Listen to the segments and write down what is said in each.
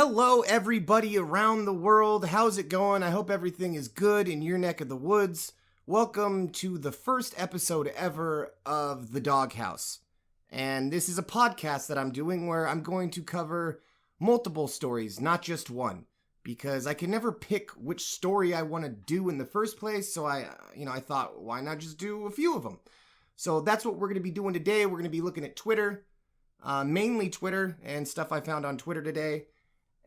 Hello, everybody around the world. How's it going? I hope everything is good in your neck of the woods. Welcome to the first episode ever of The Doghouse. And this is a podcast that I'm doing where I'm going to cover multiple stories, not just one. Because I can never pick which story I want to do in the first place, so I thought, why not just do a few of them? So that's what we're going to be doing today. We're going to be looking at Twitter, mainly Twitter, and stuff I found on Twitter today.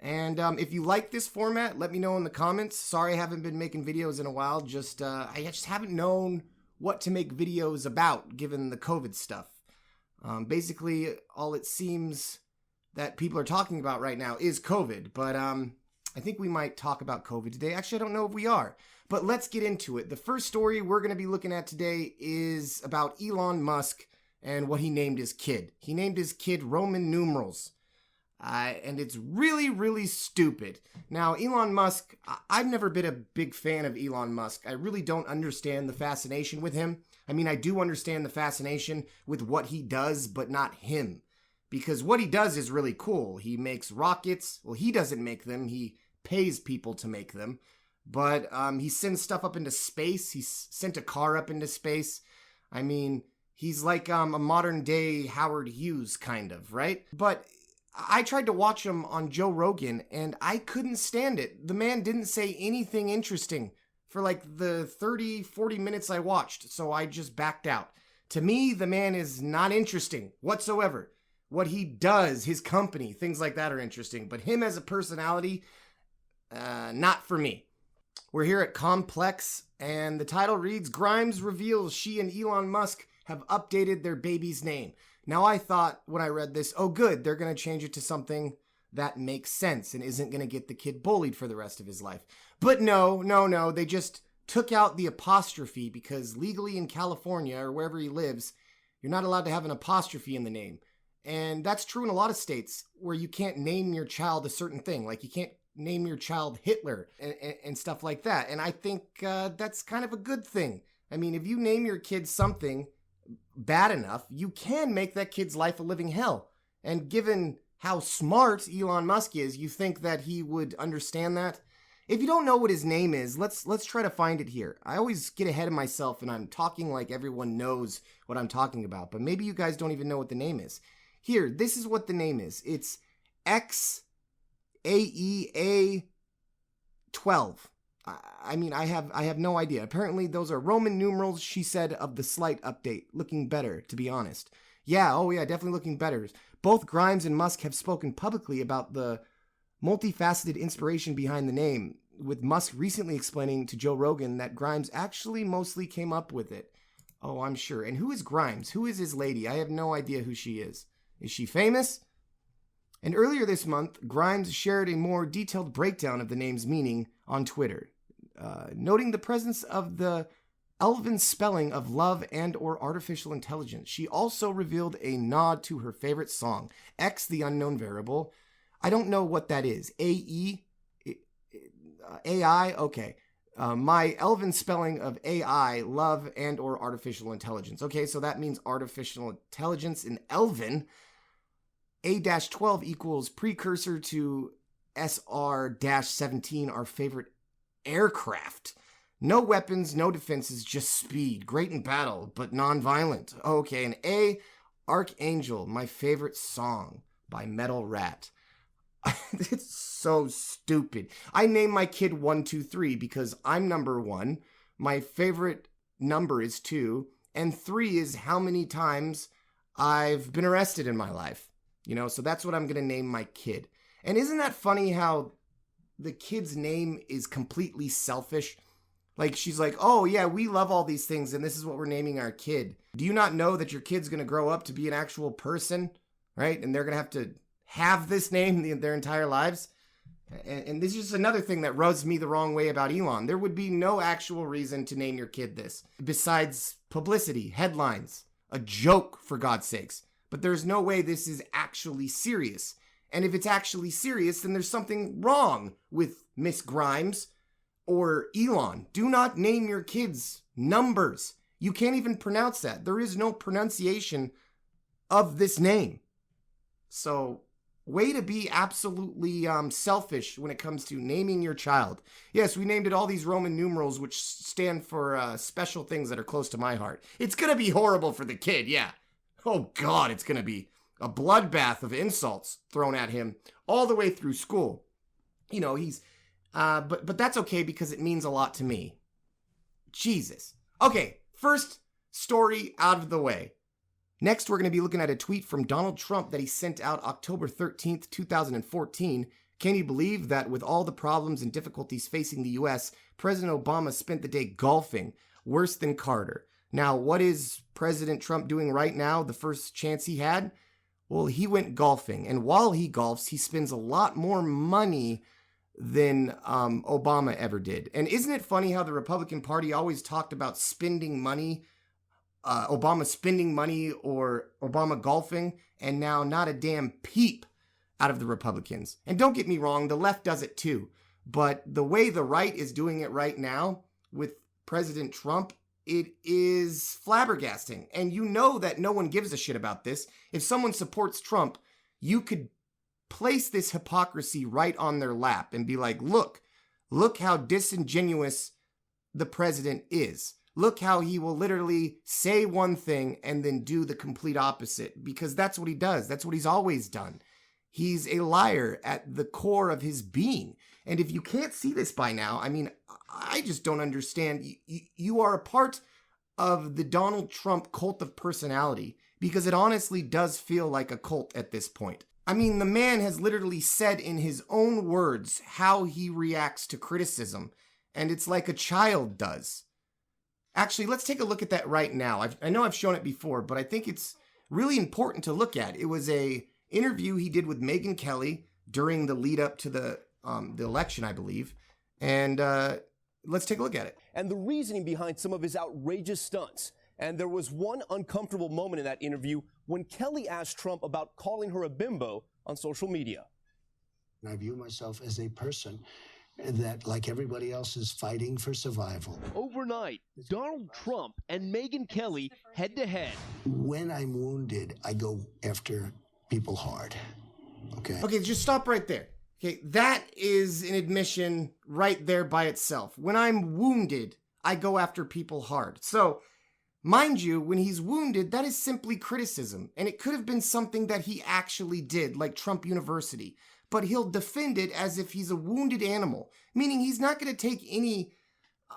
And if you like this format, let me know in the comments. Sorry I haven't been making videos in a while. I just haven't known what to make videos about, given the COVID stuff. Basically, all it seems that people are talking about right now is COVID. But I think we might talk about COVID today. Actually, I don't know if we are. But let's get into it. The first story we're going to be looking at today is about Elon Musk and what he named his kid. He named his kid Roman numerals. And it's really, really stupid. Now, Elon Musk, I've never been a big fan of Elon Musk. I really don't understand the fascination with him. I mean, I do understand the fascination with what he does, but not him. Because what he does is really cool. He makes rockets. Well, he doesn't make them. He pays people to make them. But he sends stuff up into space. He sent a car up into space. I mean, he's like a modern day Howard Hughes kind of, right? But I tried to watch him on Joe Rogan, and I couldn't stand it. The man didn't say anything interesting for like the 30, 40 minutes I watched, so I just backed out. To me, the man is not interesting whatsoever. What he does, his company, things like that are interesting, but him as a personality, not for me. We're here at Complex, and the title reads, Grimes reveals she and Elon Musk have updated their baby's name. Now, I thought when I read this, oh good, they're going to change it to something that makes sense and isn't going to get the kid bullied for the rest of his life. But no, they just took out the apostrophe because legally in California or wherever he lives, you're not allowed to have an apostrophe in the name. And that's true in a lot of states where you can't name your child a certain thing. Like you can't name your child Hitler and stuff like that. And I think that's kind of a good thing. I mean, if you name your kid something bad enough, you can make that kid's life a living hell. And given how smart Elon Musk is, you think that he would understand that? If you don't know what his name is, let's try to find it here. I always get ahead of myself and I'm talking like everyone knows what I'm talking about, but maybe you guys don't even know what the name is. Here, this is what the name is. It's XAEA 12. I mean, I have no idea. Apparently, those are Roman numerals, she said, of the slight update. Looking better, to be honest. Yeah, definitely looking better. Both Grimes and Musk have spoken publicly about the multifaceted inspiration behind the name, with Musk recently explaining to Joe Rogan that Grimes actually mostly came up with it. Oh, I'm sure. And who is Grimes? Who is his lady? I have no idea who she is. Is she famous? And earlier this month, Grimes shared a more detailed breakdown of the name's meaning on Twitter, noting the presence of the elven spelling of love and or artificial intelligence. She also revealed a nod to her favorite song, X the Unknown Variable. I don't know what that is. AI? Okay. My elven spelling of AI, love and or artificial intelligence. Okay, so that means artificial intelligence in Elven. A-12 equals precursor to SR-17, our favorite aircraft. No weapons, no defenses, just speed. Great in battle, but non-violent. Okay, and A, Archangel, my favorite song by Metal Rat. It's so stupid. I named my kid 123 because I'm number 1. My favorite number is 2. And 3 is how many times I've been arrested in my life. You know, so that's what I'm going to name my kid. And isn't that funny how the kid's name is completely selfish? Like, she's like, oh, yeah, we love all these things, and this is what we're naming our kid. Do you not know that your kid's going to grow up to be an actual person, right? And they're going to have this name their entire lives? And this is just another thing that rubs me the wrong way about Elon. There would be no actual reason to name your kid this, besides publicity, headlines, a joke, for God's sakes. But there's no way this is actually serious. And if it's actually serious, then there's something wrong with Miss Grimes or Elon. Do not name your kids numbers. You can't even pronounce that. There is no pronunciation of this name. So way to be absolutely selfish when it comes to naming your child. Yes, we named it all these Roman numerals, which stand for special things that are close to my heart. It's going to be horrible for the kid, yeah. Oh, God, it's going to be a bloodbath of insults thrown at him all the way through school. You know, but that's okay because it means a lot to me. Jesus. Okay, first story out of the way. Next, we're going to be looking at a tweet from Donald Trump that he sent out October 13th, 2014. Can you believe that with all the problems and difficulties facing the U.S., President Obama spent the day golfing, worse than Carter? Now, what is President Trump doing right now, the first chance he had? Well, he went golfing, and while he golfs, he spends a lot more money than Obama ever did. And isn't it funny how the Republican Party always talked about spending money, Obama spending money or Obama golfing, and now not a damn peep out of the Republicans. And don't get me wrong, the left does it too. But the way the right is doing it right now with President Trump, it is flabbergasting. And you know that no one gives a shit about this. If someone supports Trump, you could place this hypocrisy right on their lap and be like, look how disingenuous the president is. Look how he will literally say one thing and then do the complete opposite, because that's what he does. That's what he's always done. He's a liar at the core of his being. And if you can't see this by now, I mean, I just don't understand. You are a part of the Donald Trump cult of personality, because it honestly does feel like a cult at this point. I mean, the man has literally said in his own words how he reacts to criticism, and it's like a child does. Actually, let's take a look at that right now. I know I've shown it before, but I think it's really important to look at. It was a interview he did with Megyn Kelly during the lead up to the election, I believe. And let's take a look at it. And the reasoning behind some of his outrageous stunts. And there was one uncomfortable moment in that interview when Kelly asked Trump about calling her a bimbo on social media. I view myself as a person that, like everybody else, is fighting for survival. Overnight, Donald Trump and Megyn Kelly head to head. When I'm wounded, I go after people hard. Okay, just stop right there. Okay, that is an admission right there by itself. When I'm wounded, I go after people hard. So, mind you, when he's wounded, that is simply criticism. And it could have been something that he actually did, like Trump University. But he'll defend it as if he's a wounded animal, meaning he's not going to take any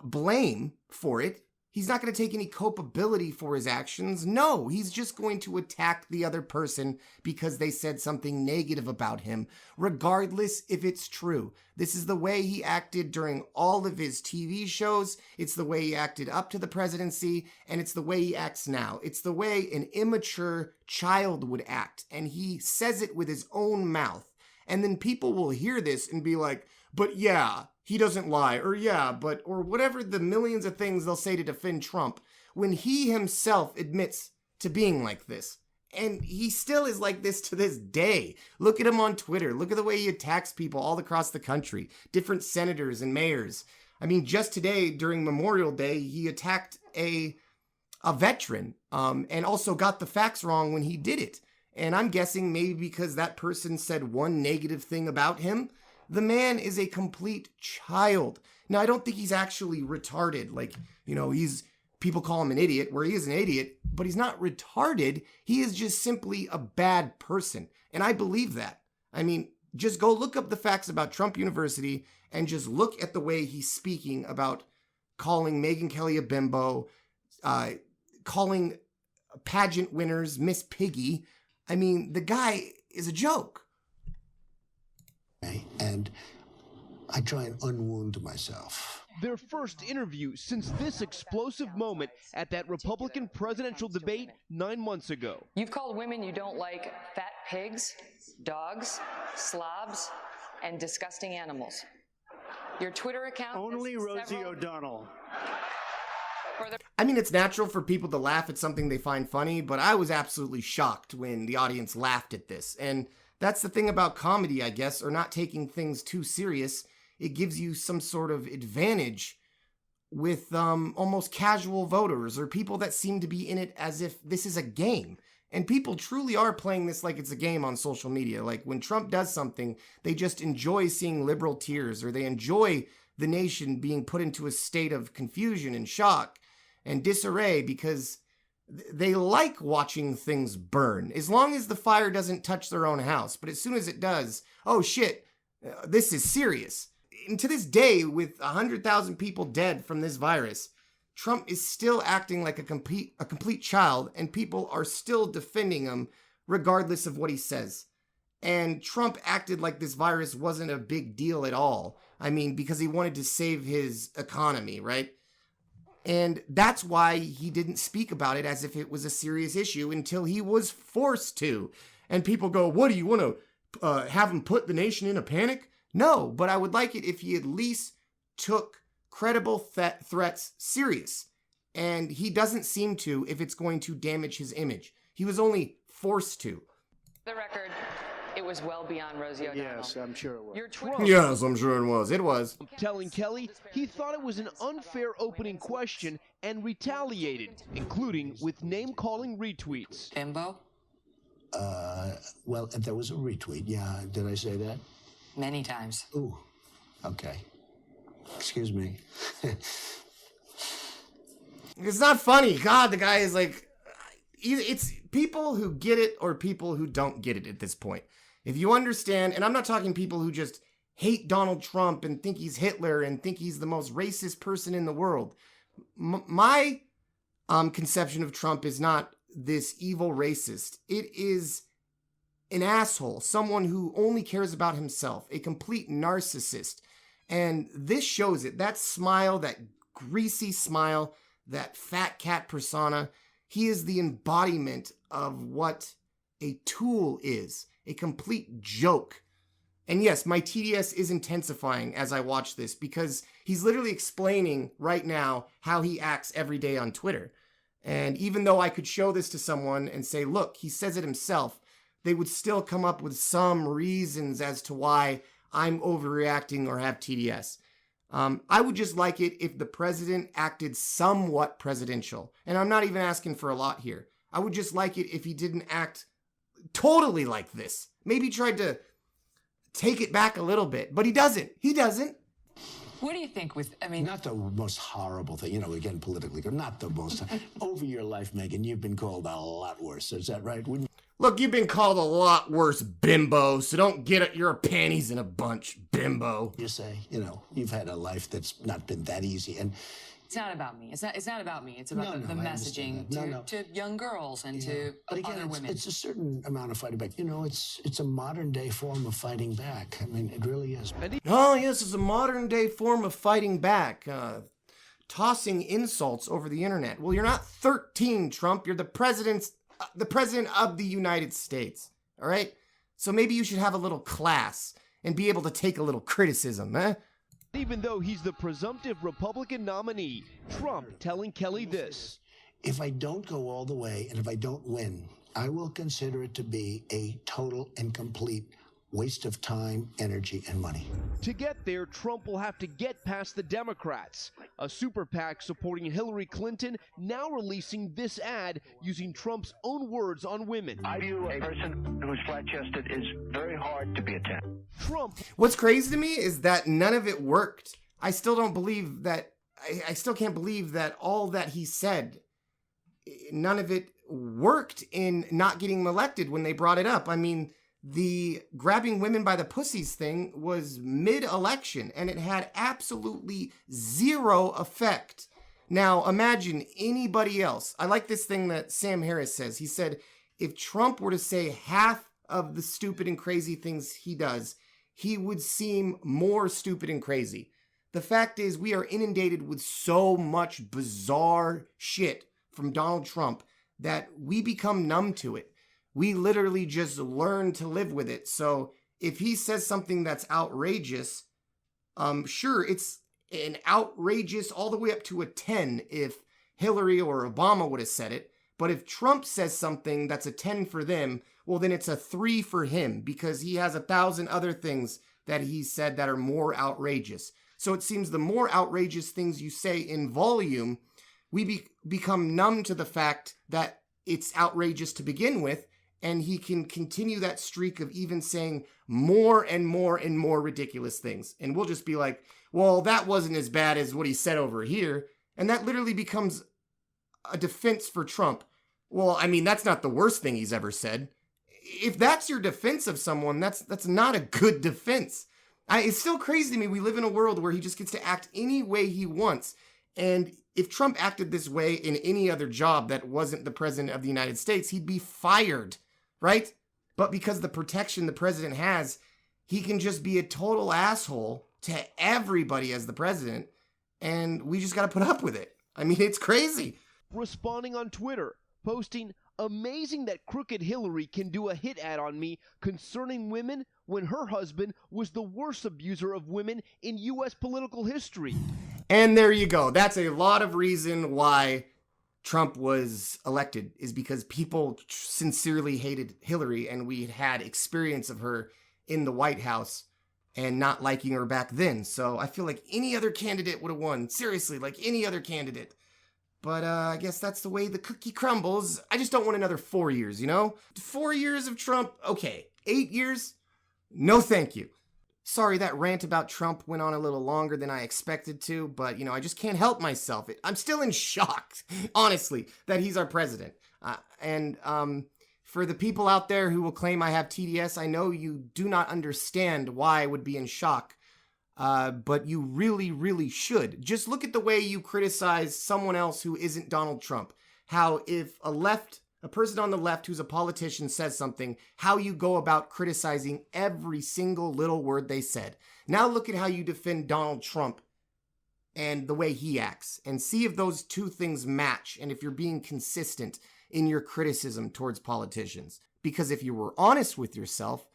blame for it. He's not going to take any culpability for his actions. No, he's just going to attack the other person because they said something negative about him, regardless if it's true. This is the way he acted during all of his TV shows. It's the way he acted up to the presidency, and it's the way he acts now. It's the way an immature child would act, and he says it with his own mouth. And then people will hear this and be like, but yeah, he doesn't lie, or yeah, or whatever the millions of things they'll say to defend Trump, when he himself admits to being like this. And he still is like this to this day. Look at him on Twitter. Look at the way he attacks people all across the country, different senators and mayors. I mean, just today during Memorial Day, he attacked a veteran and also got the facts wrong when he did it. And I'm guessing maybe because that person said one negative thing about him. The man is a complete child. Now, I don't think he's actually retarded. Like, people call him an idiot, where he is an idiot, but he's not retarded. He is just simply a bad person. And I believe that. I mean, just go look up the facts about Trump University and just look at the way he's speaking about calling Megyn Kelly a bimbo, calling pageant winners Miss Piggy. I mean, the guy is a joke. And I try and unwound myself. Their first interview since this explosive moment at that Republican presidential debate 9 months ago. You've called women you don't like fat pigs, dogs, slobs, and disgusting animals. Your Twitter account... Only Rosie O'Donnell. I mean, it's natural for people to laugh at something they find funny, but I was absolutely shocked when the audience laughed at this. And that's the thing about comedy, I guess, or not taking things too serious. It gives you some sort of advantage with almost casual voters or people that seem to be in it as if this is a game. And people truly are playing this like it's a game on social media. Like when Trump does something, they just enjoy seeing liberal tears, or they enjoy the nation being put into a state of confusion and shock and disarray because they like watching things burn, as long as the fire doesn't touch their own house. But as soon as it does, oh shit, this is serious. And to this day, with 100,000 people dead from this virus, Trump is still acting like a complete child, and people are still defending him regardless of what he says. And Trump acted like this virus wasn't a big deal at all. I mean, because he wanted to save his economy, right? And that's why he didn't speak about it as if it was a serious issue until he was forced to. And people go, what, do you want to have him put the nation in a panic? No, but I would like it if he at least took credible threats serious. And he doesn't seem to if it's going to damage his image. He was only forced to. The record, it was well beyond Rosie O'Donnell. Yes, I'm sure it was. Your Twitter. Yes, I'm sure it was. It was. Telling Kelly he thought it was an unfair opening question and retaliated, including with name-calling retweets. Bimbo? Well, there was a retweet. Yeah, did I say that? Many times. Ooh, okay. Excuse me. It's not funny. God, the guy is like, it's people who get it or people who don't get it at this point. If you understand, and I'm not talking people who just hate Donald Trump and think he's Hitler and think he's the most racist person in the world. My conception of Trump is not this evil racist. It is an asshole, someone who only cares about himself, a complete narcissist. And this shows it. That smile, that greasy smile, that fat cat persona, he is the embodiment of what a tool is, a complete joke. And yes, my TDS is intensifying as I watch this because he's literally explaining right now how he acts every day on Twitter. And even though I could show this to someone and say, look, he says it himself, they would still come up with some reasons as to why I'm overreacting or have TDS. I would just like it if the president acted somewhat presidential. And I'm not even asking for a lot here. I would just like it if he didn't act totally like this. Maybe tried to take it back a little bit, but he doesn't. He doesn't. What do you think with, I mean... Not the most horrible thing, again, politically, not the most... Over your life, Megan, you've been called a lot worse. Is that right? Wouldn't... Look, you've been called a lot worse, bimbo, so don't get your panties in a bunch, bimbo. You say, you've had a life that's not been that easy, and... It's not about me. It's not about me. It's about the messaging to young girls and to but again, other women. It's a certain amount of fighting back. It's a modern day form of fighting back. I mean, it really is. Oh, yes, it's a modern day form of fighting back. Tossing insults over the internet. Well, you're not 13, Trump. You're the president of the United States. All right? So maybe you should have a little class and be able to take a little criticism, eh? Even though he's the presumptive Republican nominee, Trump telling Kelly this. If I don't go all the way and if I don't win, I will consider it to be a total and complete waste of time, energy, and money. To get there, Trump will have to get past the Democrats. A super PAC supporting Hillary Clinton now releasing this ad using Trump's own words on women. I view a person who's flat-chested is very hard to be attacked. Trump. What's crazy to me is that none of it worked. I still don't believe that. I still can't believe that all that he said, none of it worked in not getting him elected when they brought it up. I mean, the grabbing women by the pussies thing was mid-election, and it had absolutely zero effect. Now, imagine anybody else. I like this thing that Sam Harris says. He said, if Trump were to say half of the stupid and crazy things he does, he would seem more stupid and crazy. The fact is, we are inundated with so much bizarre shit from Donald Trump that we become numb to it. We literally just learn to live with it. So if he says something that's outrageous, sure, it's an outrageous all the way up to a 10 if Hillary or Obama would have said it. But if Trump says something that's a 10 for them, well, then it's a 3 for him because he has 1,000 other things that he said that are more outrageous. So it seems the more outrageous things you say in volume, we become numb to the fact that it's outrageous to begin with, and he can continue that streak of even saying more and more and more ridiculous things. And we'll just be like, well, that wasn't as bad as what he said over here. And that literally becomes a defense for Trump. Well, I mean, that's not the worst thing he's ever said. If that's your defense of someone, that's not a good defense. It's still crazy to me. We live in a world where he just gets to act any way he wants. And if Trump acted this way in any other job that wasn't the president of the United States, he'd be fired, right? But because the protection the president has, he can just be a total asshole to everybody as the president. And we just got to put up with it. I mean, it's crazy. Responding on Twitter, posting, "Amazing that crooked Hillary can do a hit ad on me concerning women when her husband was the worst abuser of women in U.S. political history." And there you go. That's a lot of reason why Trump was elected, is because people sincerely hated Hillary, and we had experience of her in the White House and not liking her back then. So I feel like any other candidate would have won. Seriously, like any other candidate. But I guess that's the way the cookie crumbles. I just don't want another 4 years, you know? 4 years of Trump, okay. 8 years? No thank you. Sorry, that rant about Trump went on a little longer than I expected to, but, I just can't help myself. I'm still in shock, honestly, that he's our president. And for the people out there who will claim I have TDS, I know you do not understand why I would be in shock. But you really, really should. Just look at the way you criticize someone else who isn't Donald Trump. How if a person on the left who's a politician says something, how you go about criticizing every single little word they said. Now look at how you defend Donald Trump and the way he acts, and see if those two things match, and if you're being consistent in your criticism towards politicians. Because if you were honest with yourself,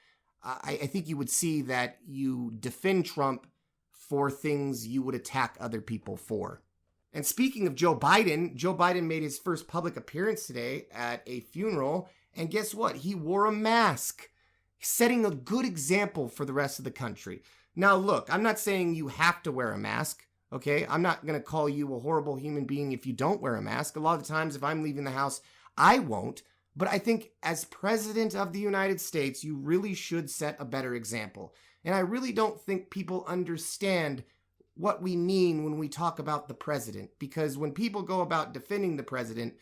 I think you would see that you defend Trump for things you would attack other people for. And speaking of Joe Biden made his first public appearance today at a funeral, and guess what? He wore a mask, setting a good example for the rest of the country. Now look, I'm not saying you have to wear a mask, okay? I'm not going to call you a horrible human being if you don't wear a mask. A lot of the times if I'm leaving the house, I won't. But I think as president of the United States, you really should set a better example. And I really don't think people understand what we mean when we talk about the president. Because when people go about defending the president,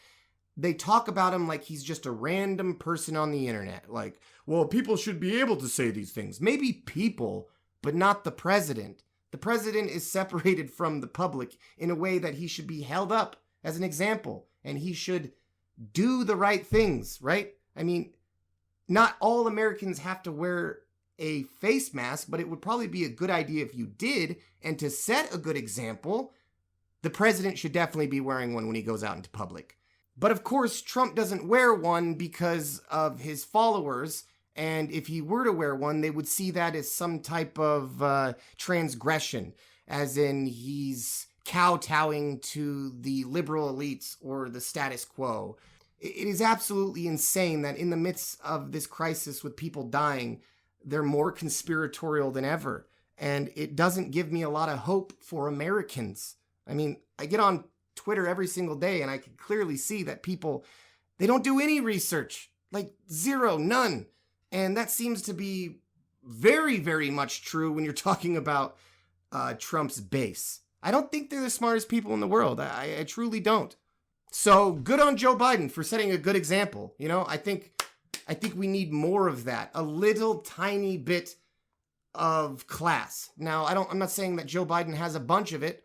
they talk about him like he's just a random person on the internet. Like, well, people should be able to say these things. Maybe people, but not the president. The president is separated from the public in a way that he should be held up as an example. And he should do the right things, right? I mean, not all Americans have to wear a face mask, but it would probably be a good idea if you did. And to set a good example, the president should definitely be wearing one when he goes out into public. But of course, Trump doesn't wear one because of his followers. And if he were to wear one, they would see that as some type of transgression, as in he's kowtowing to the liberal elites or the status quo. It is absolutely insane that in the midst of this crisis with people dying, they're more conspiratorial than ever. And it doesn't give me a lot of hope for Americans. I mean, I get on Twitter every single day and I can clearly see that people, they don't do any research, like zero, none. And that seems to be very, very much true when you're talking about Trump's base. I don't think they're the smartest people in the world. I truly don't. So good on Joe Biden for setting a good example. I think we need more of that. A little tiny bit of class. Now, I'm not saying that Joe Biden has a bunch of it.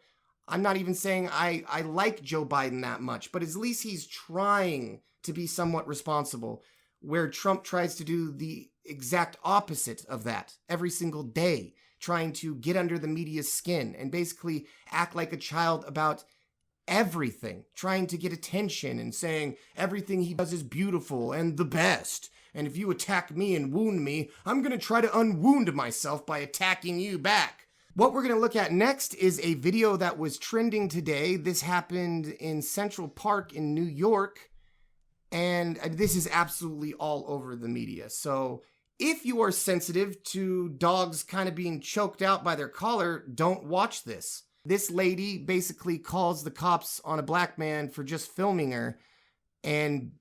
I'm not even saying I like Joe Biden that much, but at least he's trying to be somewhat responsible, where Trump tries to do the exact opposite of that every single day, trying to get under the media's skin and basically act like a child about everything, trying to get attention and saying everything he does is beautiful and the best. And if you attack me and wound me, I'm going to try to unwound myself by attacking you back. What we're going to look at next is a video that was trending today. This happened in Central Park in New York, and this is absolutely all over the media. So if you are sensitive to dogs kind of being choked out by their collar, don't watch this. This lady basically calls the cops on a black man for just filming her and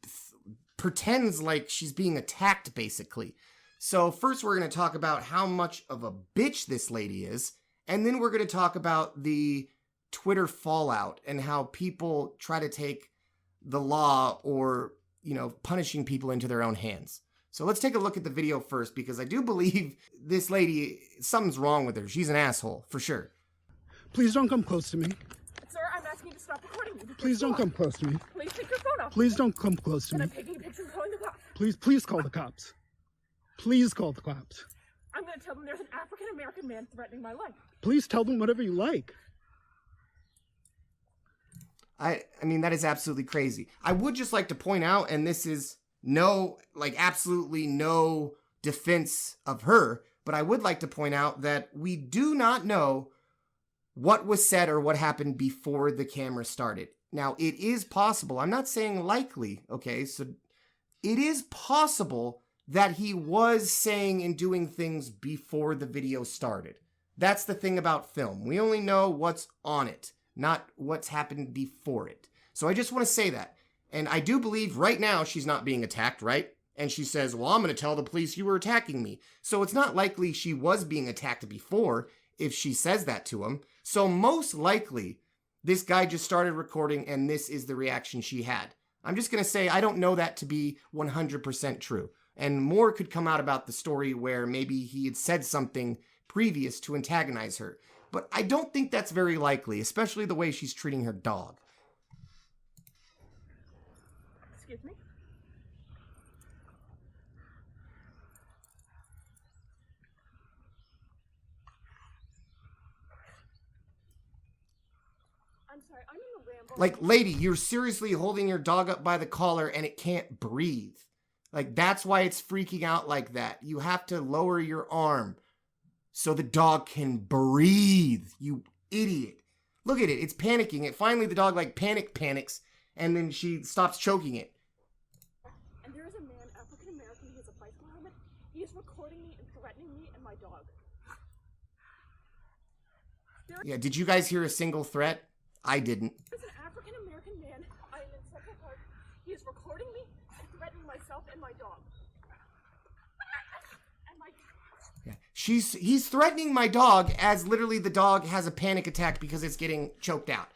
pretends like she's being attacked, basically. So first we're going to talk about how much of a bitch this lady is, and then we're going to talk about the Twitter fallout and how people try to take the law or, punishing people into their own hands. So let's take a look at the video first, because I do believe this lady, something's wrong with her. She's an asshole, for sure. Please don't come close to me. Sir, I'm asking you to stop recording me. Please don't come close to me. Please take your phone off. Please don't come close to me. I'm taking a picture and calling the cops. Please call the cops. Please call the cops. I'm going to tell them there's an African-American man threatening my life. Please tell them whatever you like. I mean, that is absolutely crazy. I would just like to point out, and this is absolutely no defense of her, but I would like to point out that we do not know what was said or what happened before the camera started. Now, it is possible, I'm not saying likely, okay, so it is possible that he was saying and doing things before the video started. That's the thing about film. We only know what's on it, not what's happened before it. So I just want to say that. And I do believe right now she's not being attacked, right? And she says, well, I'm going to tell the police you were attacking me. So it's not likely she was being attacked before if she says that to him. So most likely this guy just started recording and this is the reaction she had. I'm just going to say I don't know that to be 100% true. And more could come out about the story where maybe he had said something previous to antagonize her. But I don't think that's very likely, especially the way she's treating her dog. Excuse me? I'm sorry, I'm in a ramble. Like, lady, you're seriously holding your dog up by the collar and it can't breathe. Like, that's why it's freaking out like that. You have to lower your arm so the dog can breathe, you idiot. Look at it, it's panicking. Finally, the dog, panics, and then she stops choking it. And there is a man, African-American, who has a bicycle helmet. He is recording me and threatening me and my dog. Yeah, did you guys hear a single threat? I didn't. There's an African-American man. I am in Central Park. He is recording me and threatening myself and my dog. And my... Yeah. He's threatening my dog as literally the dog has a panic attack because it's getting choked out.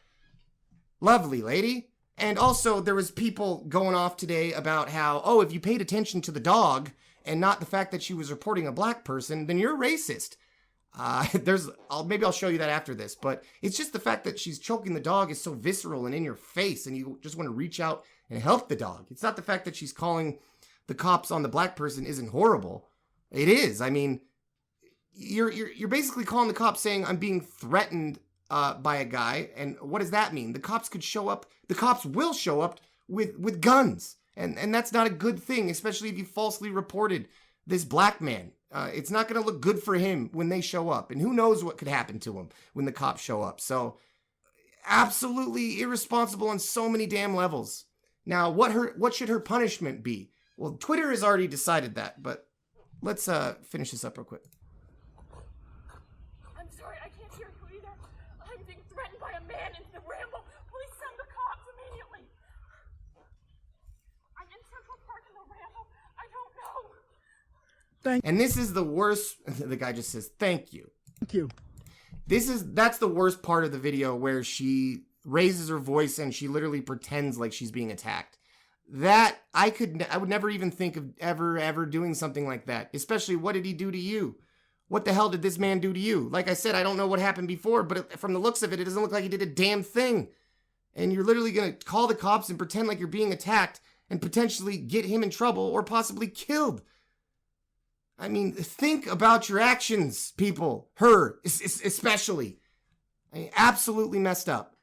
Lovely, lady. And also there was people going off today about how, oh, if you paid attention to the dog and not the fact that she was reporting a black person, then you're racist. Maybe I'll show you that after this, but it's just the fact that she's choking the dog is so visceral and in your face and you just want to reach out and help the dog. It's not the fact that she's calling the cops on the black person isn't horrible. It is. I mean, you're basically calling the cops saying I'm being threatened by a guy, and what does that mean? The cops could show up. The cops will show up with guns, and that's not a good thing, especially if you falsely reported this black man. It's not going to look good for him when they show up, and who knows what could happen to him when the cops show up. So, absolutely irresponsible on so many damn levels. Now, what should her punishment be? Well, Twitter has already decided that, but let's finish this up real quick. I'm sorry, I can't hear you either. I'm being threatened by a man in the ramble. Please send the cops immediately. I'm in Central Park in the ramble. I don't know. And this is the worst. The guy just says, thank you. Thank you. That's the worst part of the video where she raises her voice and she literally pretends like she's being attacked. That I would never even think of ever doing something like that. Especially, what did he do to you? What the hell did this man do to you? Like I said, I don't know what happened before, but from the looks of it, it doesn't look like he did a damn thing. And you're literally going to call the cops and pretend like you're being attacked and potentially get him in trouble or possibly killed. I mean, think about your actions, people. Her, especially. I mean, absolutely messed up.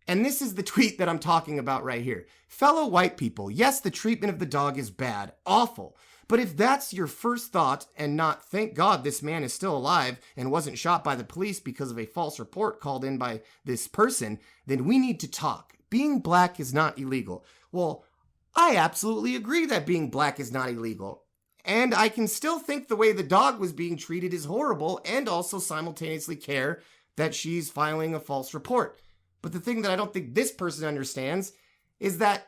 And this is the tweet that I'm talking about right here. Fellow white people, yes, the treatment of the dog is bad, awful. But if that's your first thought and not, thank God this man is still alive and wasn't shot by the police because of a false report called in by this person, then we need to talk. Being black is not illegal. Well, I absolutely agree that being black is not illegal. And I can still think the way the dog was being treated is horrible and also simultaneously care that she's filing a false report. But the thing that I don't think this person understands is that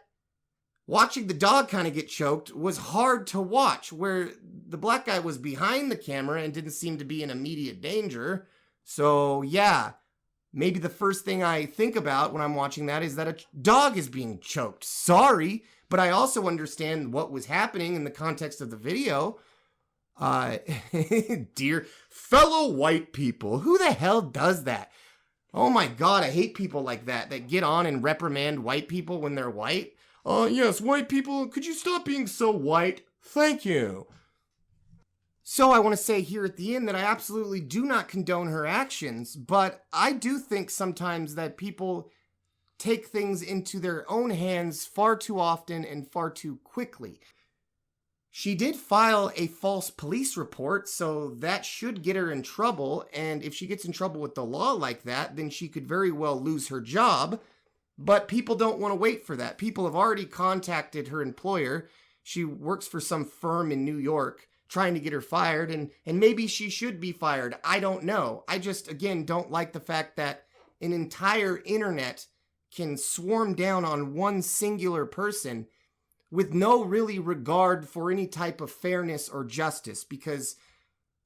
watching the dog kind of get choked was hard to watch, where the black guy was behind the camera and didn't seem to be in immediate danger. So yeah, maybe the first thing I think about when I'm watching that is that a dog is being choked. Sorry, but I also understand what was happening in the context of the video. Dear fellow white people, who the hell does that? Oh my God, I hate people like that get on and reprimand white people when they're white. Yes, white people, could you stop being so white? Thank you. So I want to say here at the end that I absolutely do not condone her actions, but I do think sometimes that people take things into their own hands far too often and far too quickly. She did file a false police report, so that should get her in trouble, and if she gets in trouble with the law like that, then she could very well lose her job. But people don't want to wait for that. People have already contacted her employer. She works for some firm in New York trying to get her fired, and maybe she should be fired. I don't know. I just, again, don't like the fact that an entire internet can swarm down on one singular person with no really regard for any type of fairness or justice, because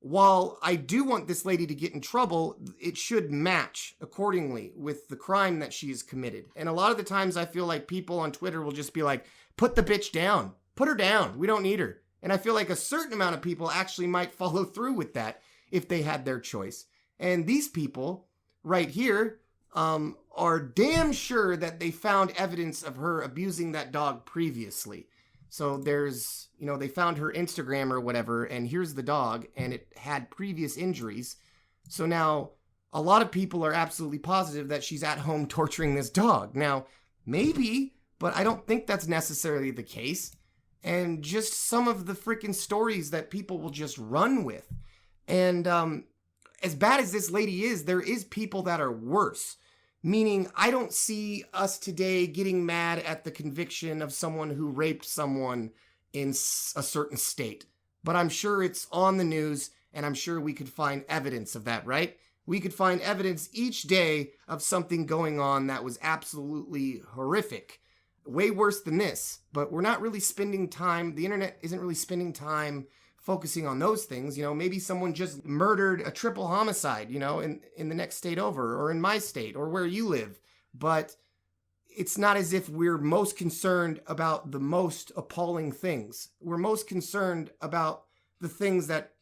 while I do want this lady to get in trouble, it should match accordingly with the crime that she has committed. And a lot of the times I feel like people on Twitter will just be like, put the bitch down, put her down, we don't need her. And I feel like a certain amount of people actually might follow through with that if they had their choice. And these people right here are damn sure that they found evidence of her abusing that dog previously. So there's, they found her Instagram or whatever, and here's the dog, and it had previous injuries. So now a lot of people are absolutely positive that she's at home torturing this dog. Now, maybe, but I don't think that's necessarily the case. And just some of the freaking stories that people will just run with. And as bad as this lady is, there is people that are worse. Meaning, I don't see us today getting mad at the conviction of someone who raped someone in a certain state. But I'm sure it's on the news, and I'm sure we could find evidence of that, right? We could find evidence each day of something going on that was absolutely horrific. Way worse than this. But we're not really spending time, the internet isn't really spending time focusing on those things. Maybe someone just murdered a triple homicide, in the next state over, or in my state, or where you live. But it's not as if we're most concerned about the most appalling things. We're most concerned about the things that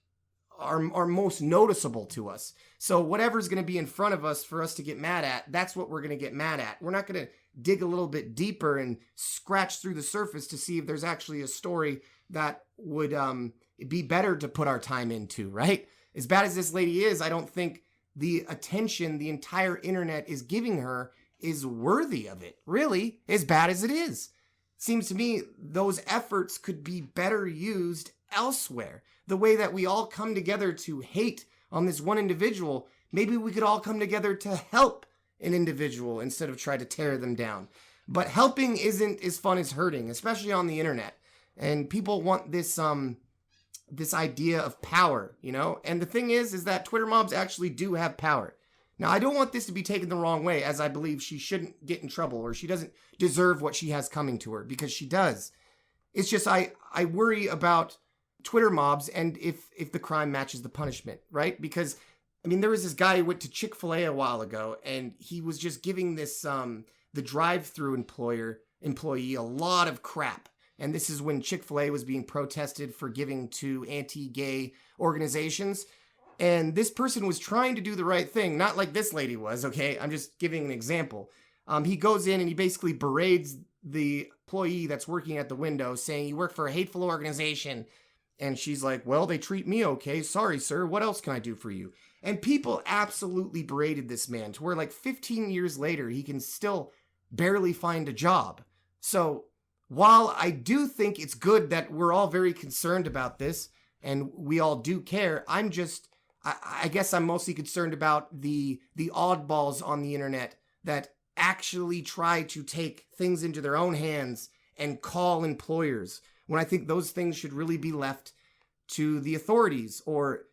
are most noticeable to us. So whatever's going to be in front of us for us to get mad at, that's what we're going to get mad at. We're not going to dig a little bit deeper and scratch through the surface to see if there's actually a story that would be better to put our time into, right? As bad as this lady is, I don't think the attention the entire internet is giving her is worthy of it, really, as bad as it is. Seems to me those efforts could be better used elsewhere. The way that we all come together to hate on this one individual, maybe we could all come together to help an individual instead of try to tear them down. But helping isn't as fun as hurting, especially on the internet. And people want this idea of power, And the thing is that Twitter mobs actually do have power. Now, I don't want this to be taken the wrong way, as I believe she shouldn't get in trouble, or she doesn't deserve what she has coming to her, because she does. It's just I worry about Twitter mobs and if the crime matches the punishment, right? Because, there was this guy who went to Chick-fil-A a while ago, and he was just giving this, the drive-through employee a lot of crap. And this is when Chick-fil-A was being protested for giving to anti-gay organizations. And this person was trying to do the right thing, not like this lady was, okay? I'm just giving an example. He goes in and he basically berates the employee that's working at the window, saying, "You work for a hateful organization." And she's like, "Well, they treat me okay. Sorry, sir. What else can I do for you?" And people absolutely berated this man to where 15 years later, he can still barely find a job. So while I do think it's good that we're all very concerned about this and we all do care, I guess I'm mostly concerned about the oddballs on the internet that actually try to take things into their own hands and call employers, when I think those things should really be left to the authorities. Or,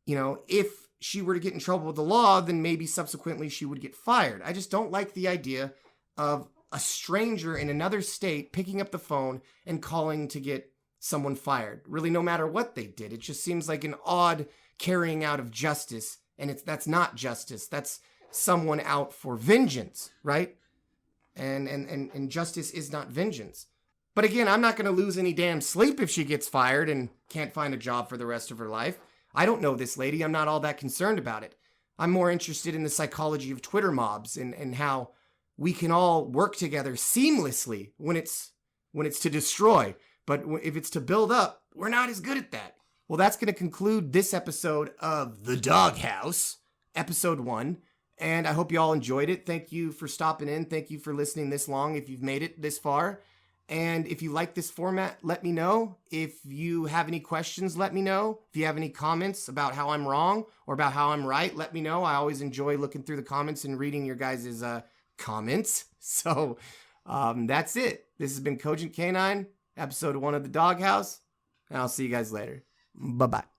if she were to get in trouble with the law, then maybe subsequently she would get fired. I just don't like the idea of a stranger in another state picking up the phone and calling to get someone fired. Really, no matter what they did, it just seems like an odd carrying out of justice, and that's not justice. That's someone out for vengeance, right? And justice is not vengeance. But again, I'm not going to lose any damn sleep if she gets fired and can't find a job for the rest of her life. I don't know this lady. I'm not all that concerned about it. I'm more interested in the psychology of Twitter mobs and how we can all work together seamlessly when it's to destroy. But if it's to build up, we're not as good at that. Well, that's going to conclude this episode of The Doghouse, episode 1. And I hope you all enjoyed it. Thank you for stopping in. Thank you for listening this long if you've made it this far. And if you like this format, let me know. If you have any questions, let me know. If you have any comments about how I'm wrong or about how I'm right, let me know. I always enjoy looking through the comments and reading your guys' comments. So that's it. This has been CogentK9, episode 1 of The Doghouse. And I'll see you guys later. Bye-bye.